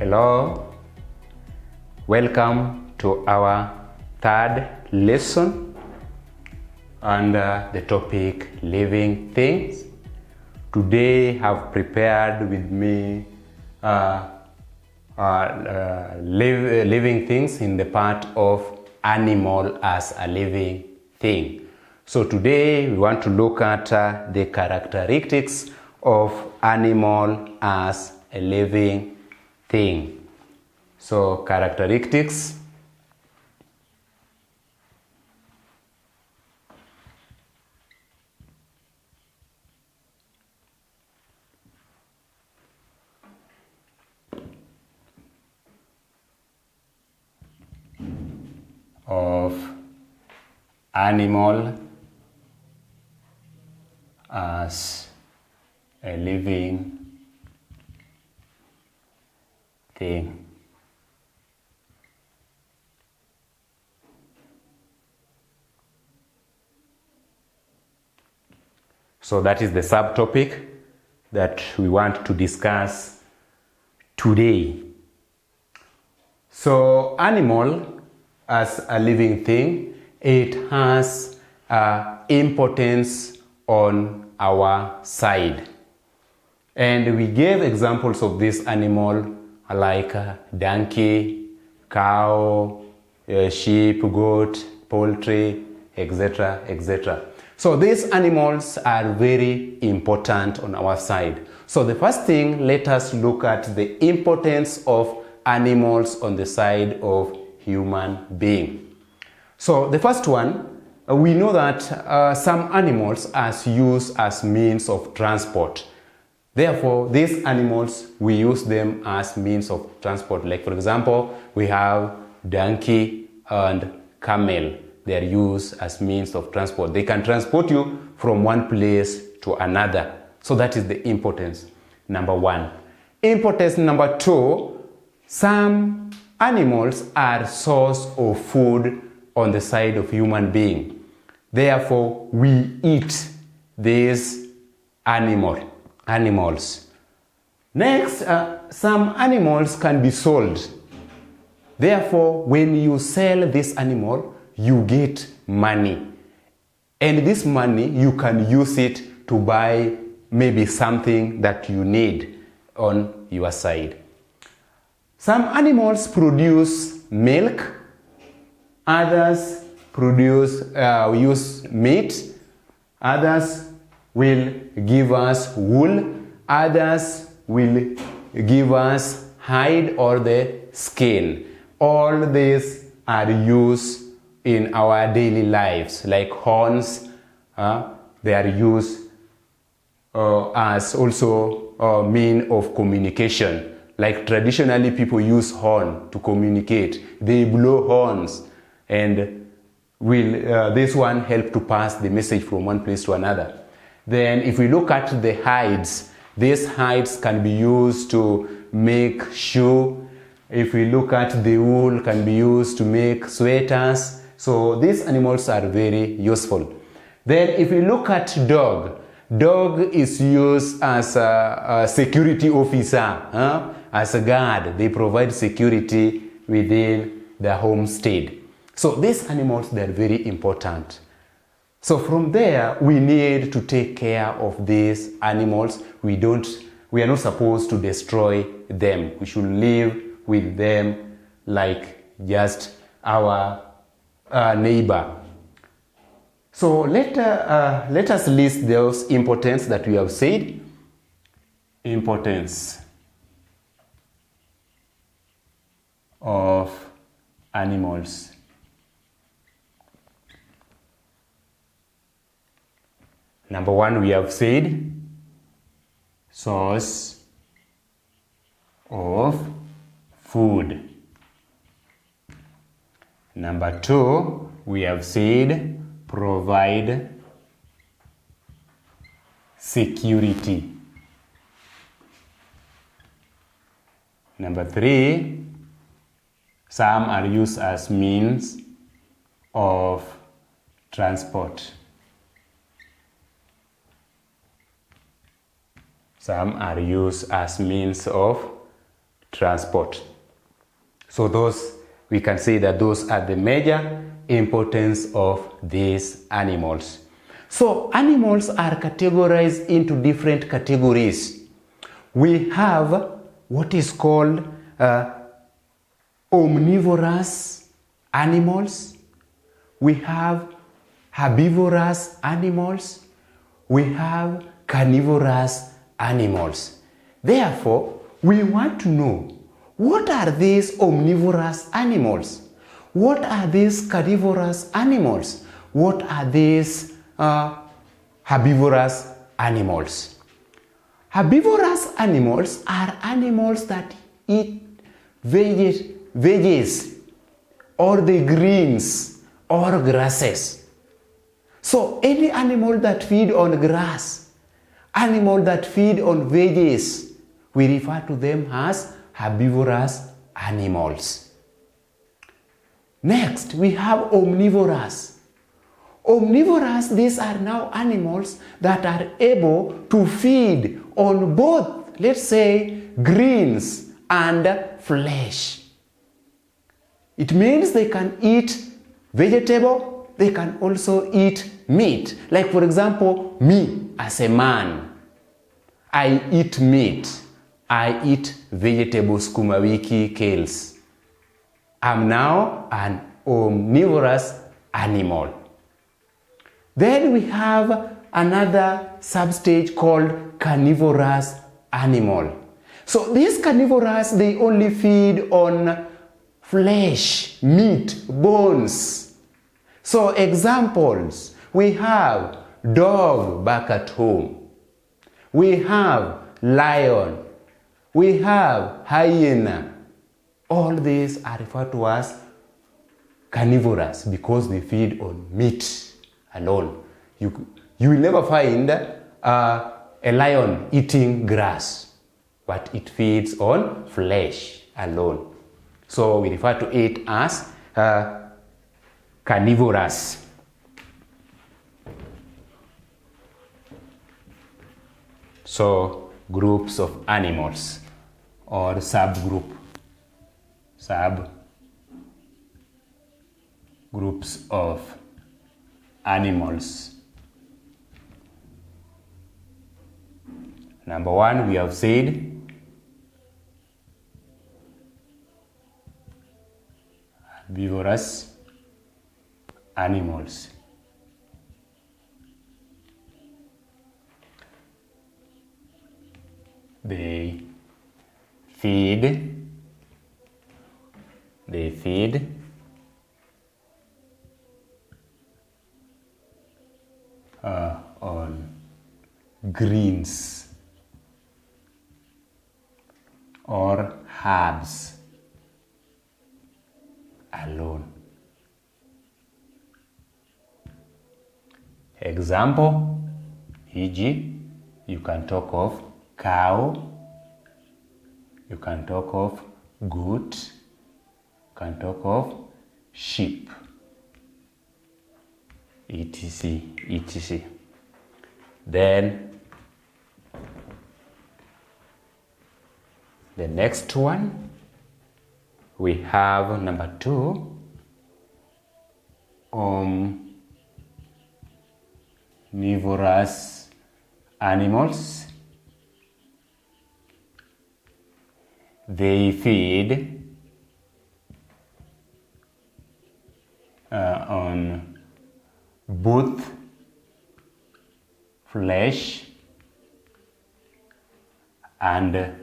Hello, welcome to our third lesson under the topic living things. Today I have prepared with me living things in the part of animal as a living thing. So today we want to look at the characteristics of animal as a living thing. So characteristics. Of animal as a living thing. So that is the subtopic that we want to discuss today. So animal as a living thing, it has importance on our side. And we gave examples of this animal like donkey, cow, sheep, goat, poultry, etc., etc. So these animals are very important on our side. So the first thing, let us look at the importance of animals on the side of human being. So the first one, we know that some animals are used as means of transport. Therefore, these animals, we use them as means of transport. Like for example, we have donkey and camel. They are used as means of transport. They can transport you from one place to another. So that is the importance, number one. Importance number two, some animals are source of food on the side of human being. Therefore, we eat these animals. Next, some animals can be sold. Therefore, when you sell this animal, you get money. And this money, you can use it to buy maybe something that you need on your side. Some animals produce milk, others use meat, others will give us wool, others will give us hide or the skin. All these are used in our daily lives, like horns, they are used as also a means of communication. Like traditionally people use horn to communicate. They blow horns and this one help to pass the message from one place to another. Then if we look at the hides, these hides can be used to make shoe. If we look at the wool, can be used to make sweaters. So these animals are very useful. Then if we look at dog is used as a security officer, as a guard. They provide security within the homestead. So these animals, they are very important. So from there, we need to take care of these animals. We are not supposed to destroy them. We should live with them like just our neighbor. So let us list those importance that we have said. Importance of animals. Number one, we have said source of food. Number two, we have said provide security. Number three, some are used as means of transport. Some are used as means of transport. So those, we can say that those are the major importance of these animals. So animals are categorized into different categories. We have what is called omnivorous animals. We have herbivorous animals. We have carnivorous animals. Therefore, we want to know, what are these omnivorous animals? What are these carnivorous animals? What are these herbivorous animals? Herbivorous animals are animals that eat veggies or the greens or grasses. So any animal that feed on grass, animal that feed on veggies, we refer to them as herbivorous animals. Next, we have omnivorous. Omnivorous, these are now animals that are able to feed on both, let's say, greens and flesh. It means they can eat vegetable, they can also eat meat. Like for example, me as a man, I eat meat. I eat vegetables, sukuma wiki, kales. I'm now an omnivorous animal. Then we have another substage called carnivorous animal. So these carnivorous, they only feed on flesh, meat, bones. So examples, we have dog back at home. We have lion. We have hyena. All these are referred to as carnivorous because they feed on meat alone. You will never find a lion eating grass, but it feeds on flesh alone. So we refer to it as carnivorous. So groups of animals or subgroups of animals. Number one, we have said herbivorous animals. They feed on greens or herbs alone. Example, e.g., you can talk of cow, you can talk of goat, you can talk of sheep, etc., etc. Then the next one, we have number two, omnivorous animals. They feed on both flesh and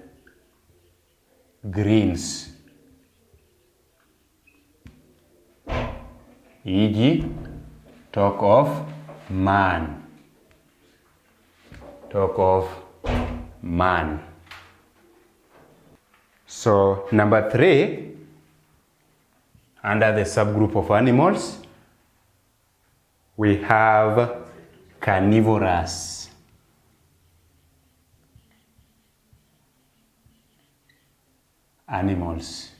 greens, e.g., talk of man. So number three, under the subgroup of animals, we have carnivorous. Animals.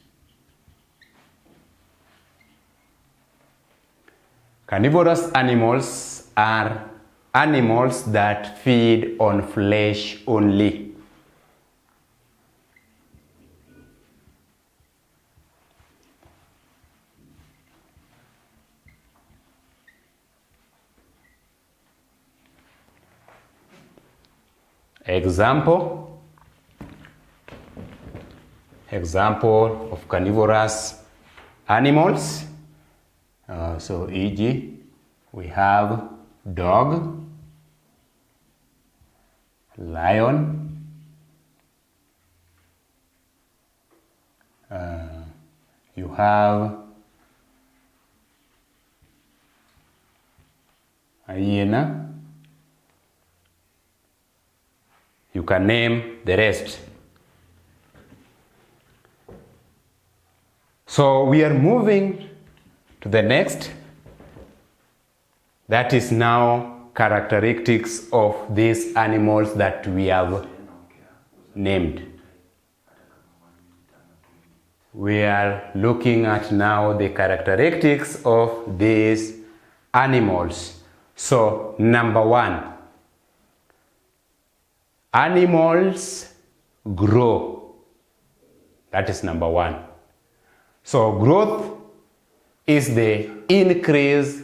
Carnivorous animals are animals that feed on flesh only. Example of carnivorous animals. So e.g. we have dog, lion, you have hyena. You can name the rest. So we are moving to the next. That is now characteristics of these animals that we have named. We are looking at now the characteristics of these animals. So, number one, animals grow. That is number one. So, growth is the increase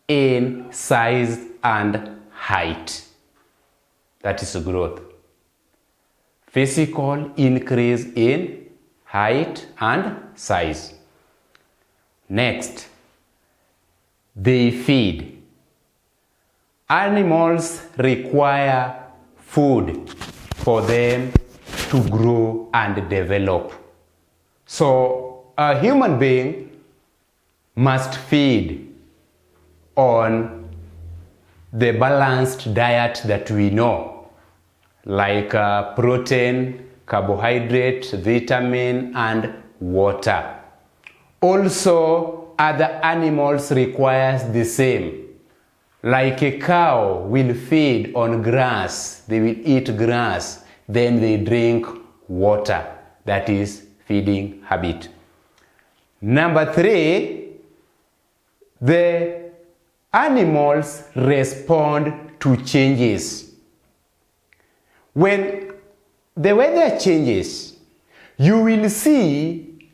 in size and height. That is growth. Physical increase in height and size. Next, they feed. Animals require food for them to grow and develop. So a human being must feed on the balanced diet that we know, like protein, carbohydrate, vitamin, and water. Also, other animals requires the same. Like a cow will feed on grass, they will eat grass, then they drink water. That is feeding habit. Number three, the animals respond to changes. When the weather changes, you will see,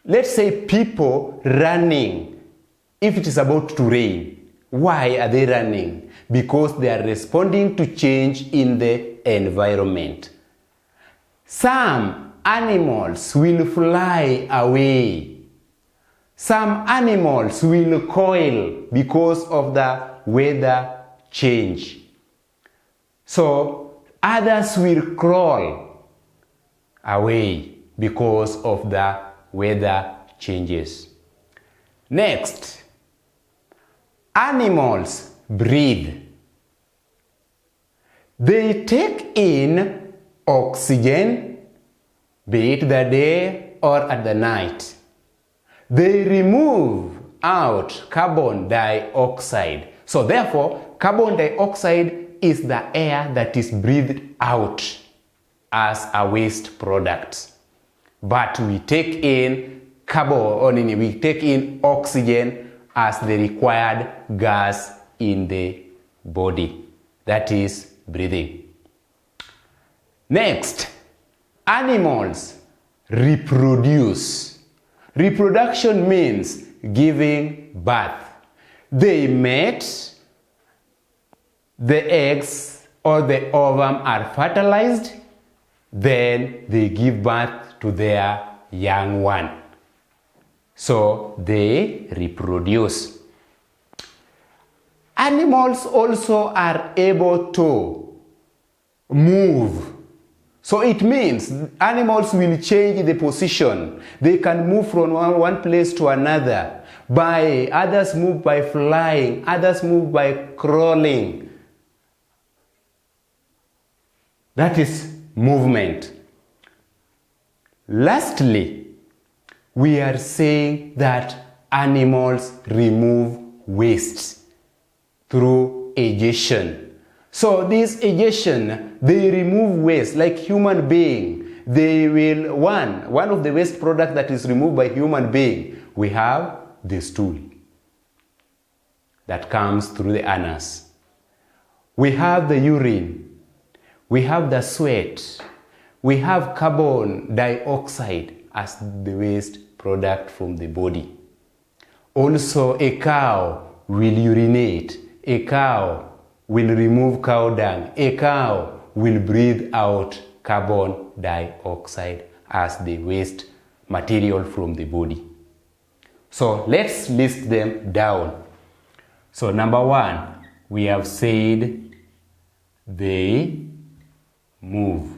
let's say, people running if it is about to rain. Why are they running? Because they are responding to change in the environment. Some animals will fly away. Some animals will coil because of the weather change. So others will crawl away because of the weather changes. Next, animals breathe. They take in oxygen, be it the day or at the night. They remove out carbon dioxide. So therefore, carbon dioxide is the air that is breathed out as a waste product. But we take in carbon, we take in oxygen as the required gas in the body. That is breathing. Next, animals reproduce. Reproduction means giving birth. They mate, the eggs or the ovum are fertilized, then they give birth to their young one. So they reproduce. Animals also are able to move. So it means animals will change the position. They can move from one place to another. Others move by flying, others move by crawling. That is movement. Lastly, we are saying that animals remove waste through digestion. So this digestion, they remove waste like human being. They will, one of the waste products that is removed by human being, we have the stool that comes through the anus. We have the urine. We have the sweat. We have carbon dioxide as the waste product from the body. Also, a cow will urinate. A cow will remove cow dung. A cow will breathe out carbon dioxide as the waste material from the body. So let's list them down. So number one, we have said they move.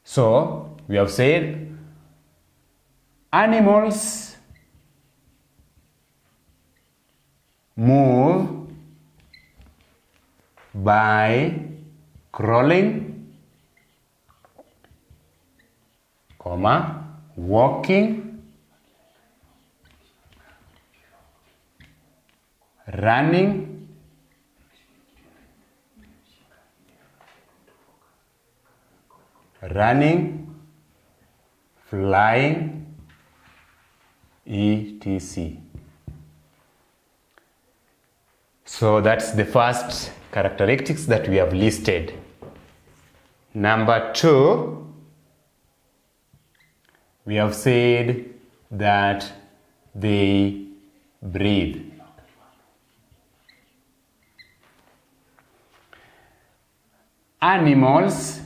So we have said animals move by crawling, walking, running, flying, etc. So that's the first characteristics that we have listed. Number two, we have said that they breathe. Animals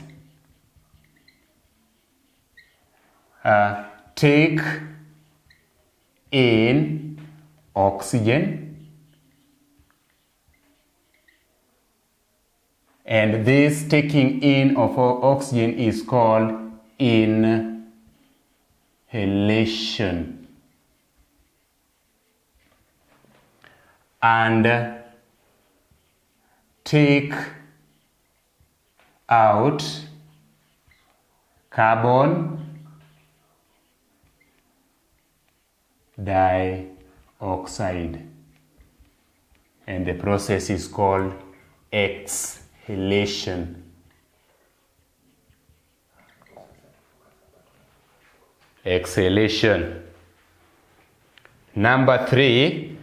take in oxygen, and this taking in of oxygen is called inhalation. And take out carbon dioxide, and the process is called exhalation. Number three,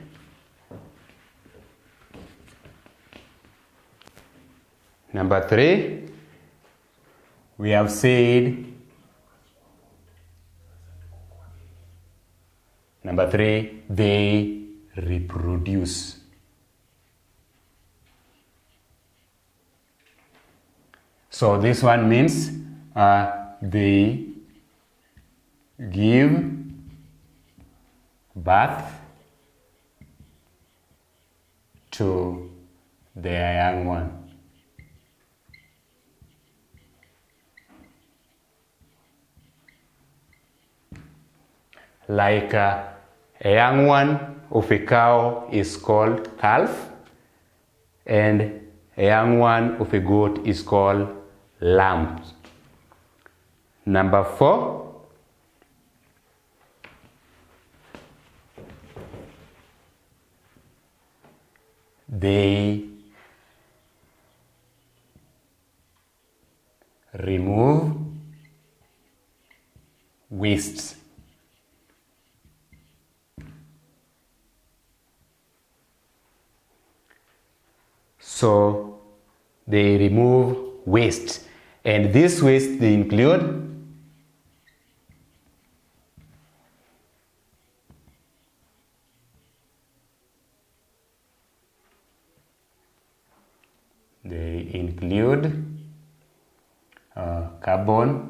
we have said they reproduce. So this one means they give birth to their young one. Like a young one of a cow is called calf, and a young one of a goat is called lamb. Number four, they remove waste. So they remove waste, and this waste they include carbon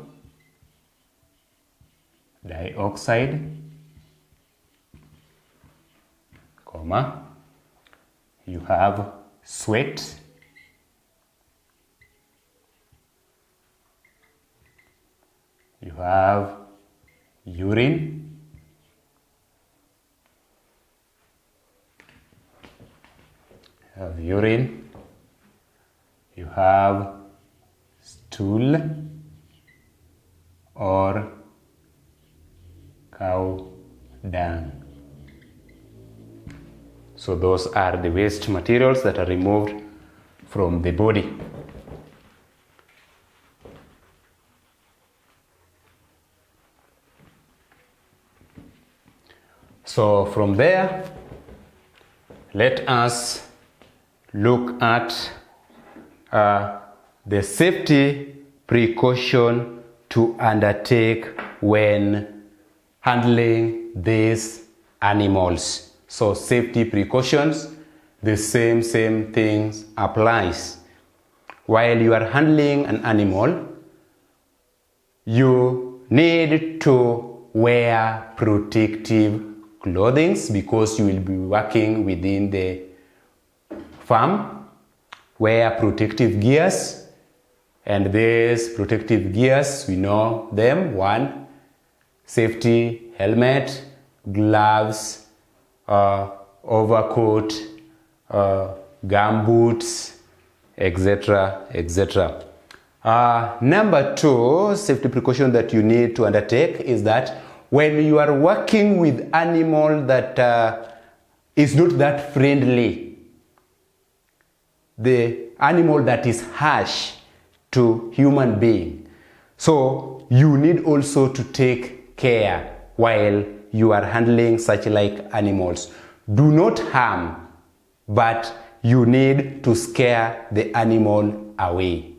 dioxide, you have sweat, you have urine, you have stool or cow dung. So those are the waste materials that are removed from the body. So from there, let us look at the safety precaution to undertake when handling these animals. So safety precautions, the same things applies. while you are handling an animal, you need to wear protective clothing because you will be working within the farm. Wear protective gears, and these protective gears, we know them. 1, safety helmet, gloves, overcoat, gumboots, etc., etc. Number 2 safety precaution that you need to undertake is that when you are working with animal that is not that friendly, the animal that is harsh to human being, so you need also to take care while you are handling such like animals. Do not harm, but you need to scare the animal away.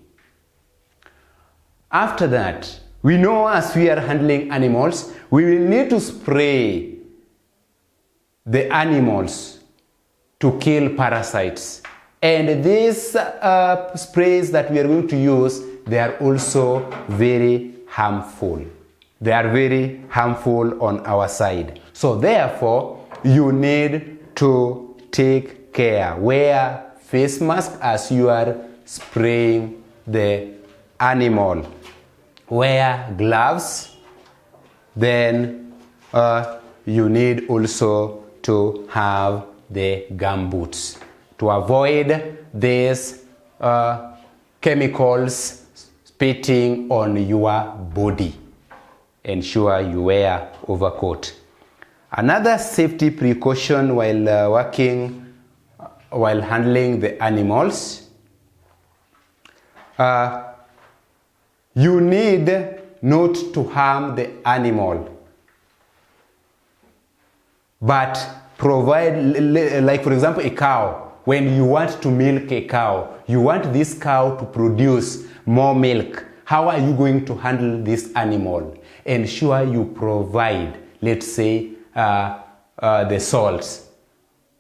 After that, we know as we are handling animals, we will need to spray the animals to kill parasites. And these sprays that we are going to use, they are also very harmful. They are very harmful on our side. So therefore, you need to take care. Wear face mask as you are spraying the animal. Wear gloves. Then you need also to have the gumboots to avoid these chemicals spitting on your body. Ensure you wear overcoat. Another safety precaution while handling the animals, you need not to harm the animal, but provide, like for example a cow. When you want to milk a cow, you want this cow to produce more milk. How are you going to handle this animal? Ensure you provide, let's say, the salts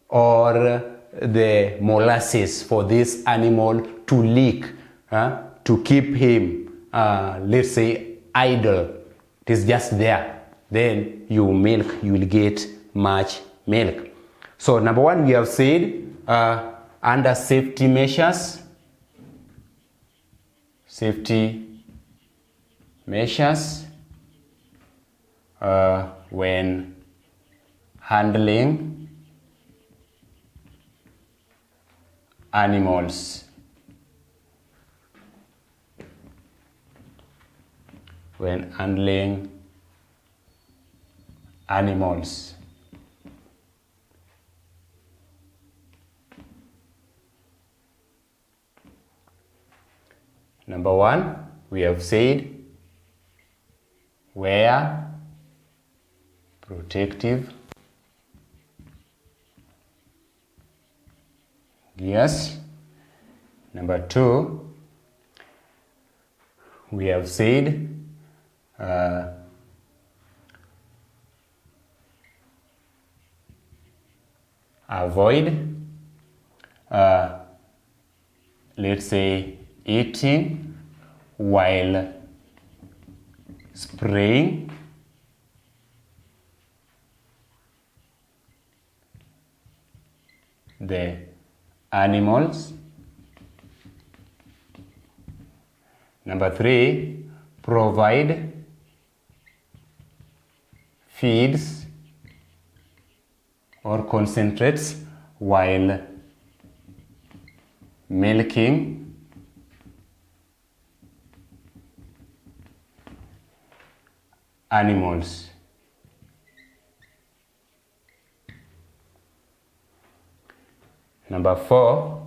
or the molasses for this animal to lick, to keep him, let's say, idle. It is just there. Then you will get much milk. So number 1, we have said under safety measures, when handling animals. When handling animals. Number 1, we have said wear protective gears. Number 2, we have said avoid, let's say, eating while spraying the animals. Number 3, provide feeds or concentrates while milking animals. Number 4,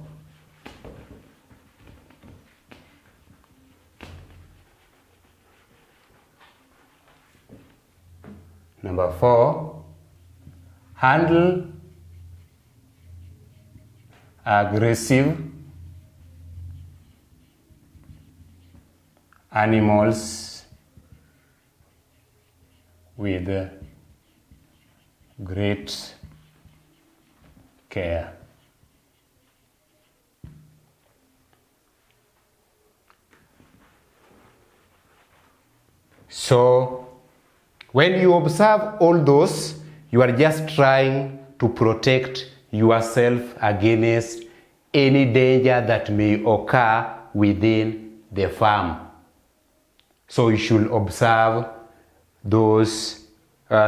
handle aggressive animals with great care. So when you observe all those, you are just trying to protect yourself against any danger that may occur within the farm. So you should observe those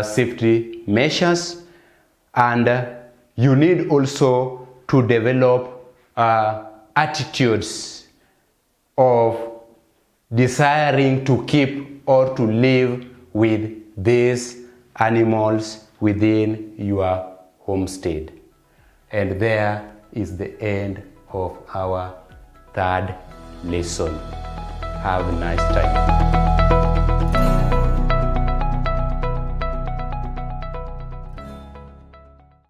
safety measures, and you need also to develop attitudes of desiring to keep or to live with these animals within your homestead. And there is the end of our third lesson. Have a nice time.